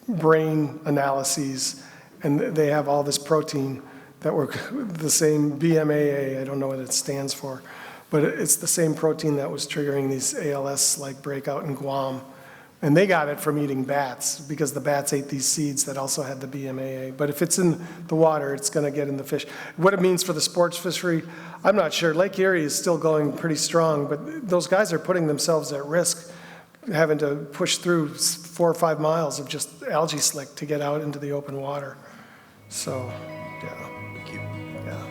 brain analyses, and they have all this protein that were the same BMAA, I don't know what it stands for, but it's the same protein that was triggering these ALS breakout in Guam, And they got it from eating bats, because the bats ate these seeds that also had the BMAA. But if it's in the water, it's going to get in the fish. What it means for the sports fishery, I'm not sure. Lake Erie is still going pretty strong, but those guys are putting themselves at risk, having to push through 4 or 5 miles of just algae slick to get out into the open water. So, yeah. Thank you. Yeah.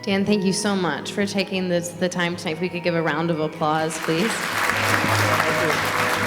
Dan, thank you so much for taking the time tonight. If we could give a round of applause, please. Thank you.